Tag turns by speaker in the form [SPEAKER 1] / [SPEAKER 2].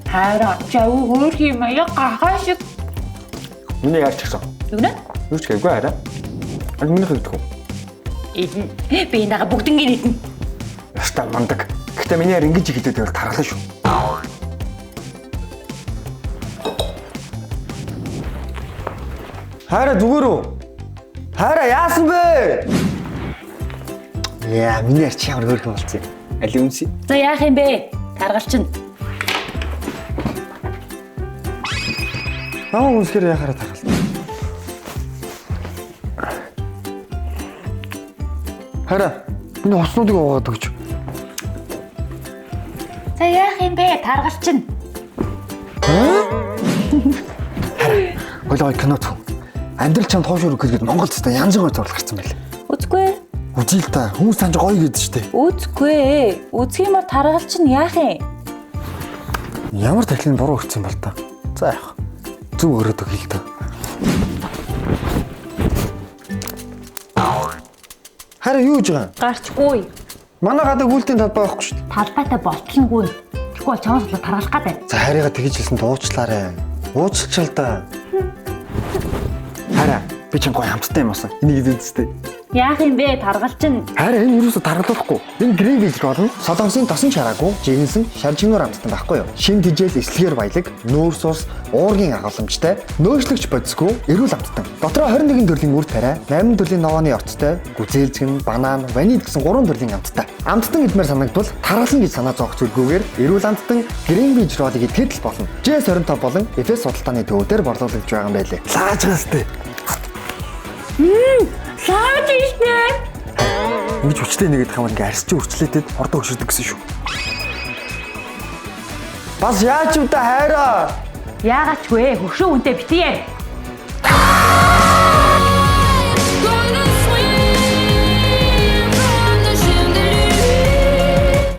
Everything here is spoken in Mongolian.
[SPEAKER 1] Хайраа чав өөр юм аяа гахаа шиг.
[SPEAKER 2] Миний яарч гисэн.
[SPEAKER 1] Юу нэ?
[SPEAKER 2] Юу ч гээгүй хараа. Аль миний хэлдэг үү?
[SPEAKER 1] Эдэн. Би наага бүгднийг эдэн.
[SPEAKER 2] Яста мандаг. Гэхдээ миний яар ингэж ихэдээд байвал таргалаа шүү. Хараа зүгээр үү? Хараа яасан бэ? Яа, миний яар чи ямар хөөрхөн болцсон. Аль үнси?
[SPEAKER 1] За яах юм бэ? Таргалчин.
[SPEAKER 2] Наа үнсгэр яхаараа таргалсан. Хараа, миний хоснуудыг уугаад өгч.
[SPEAKER 1] За яах юм бэ? Таргалчин.
[SPEAKER 2] Ойлоо кино төв. Амьдрал чамд хоош өрөх гэдэг Монголд та янз бүрийн зурлал гарсан байл.
[SPEAKER 1] Үзгүй.
[SPEAKER 2] Үзэл та хүмүүс таньж гоё гэдэг штэ.
[SPEAKER 1] Үзгүй. Үзэх юм бол таргалчин яах юм?
[SPEAKER 2] Ямар тахлын буруу өгсөн бол та. За яах. Зүг өрөөд өгье л та. Хараа юу гэж байгаа?
[SPEAKER 1] Гарчгүй.
[SPEAKER 2] Манай гадаг үлдийн талбай байхгүй шүү дээ.
[SPEAKER 1] Талбайтай болтлонгүй. Тэгэхгүй бол чамаас болоо таргалах гэдэг.
[SPEAKER 2] За харийга тэгж хэлсэн дуучлаарэ. Уучлал да. Хараа би ч гоё хамттай юм асан. Энийг үзэжтэй.
[SPEAKER 1] Яах юм бэ? Таргалчин.
[SPEAKER 2] Хараа энэ юусоо таргалахгүй. Энэ грин бич болно. Солонгосын тосон чараагүй, жинсэн, шар чимнөр амттай байхгүй юу? Шин тижэл эслэгээр баялаг, нүүрс ус, уургийн агуулмжтай, нөөшлөгч бодисгүй, эрүүл амттай. Дотроо 21 төрлийн үр тариа, 8 төрлийн новооны орцтой, гүзээлзгэн, банан, ваниль гэсэн 3 төрлийн амттай. Амттан гэдмээр санагдвал таргалсан гэж санаа зовх зүйлгүйгээр эрүүл амттан грин бич ролыг итгэл болно. J25 болон Эфес судалгааны төвөөр борлуулагдж байгаа юм байлээ. Лааж гастэй.
[SPEAKER 1] Саад ийшнэ.
[SPEAKER 2] Ингэж хүчтэй нэгэд хамаа ингээ арсчин үрчлээтэд хордоо өшөрдөг гэсэн шүү. Бас яаж юу та хайраа?
[SPEAKER 1] Яагаач вэ? Хөшөө үнтэй битгий.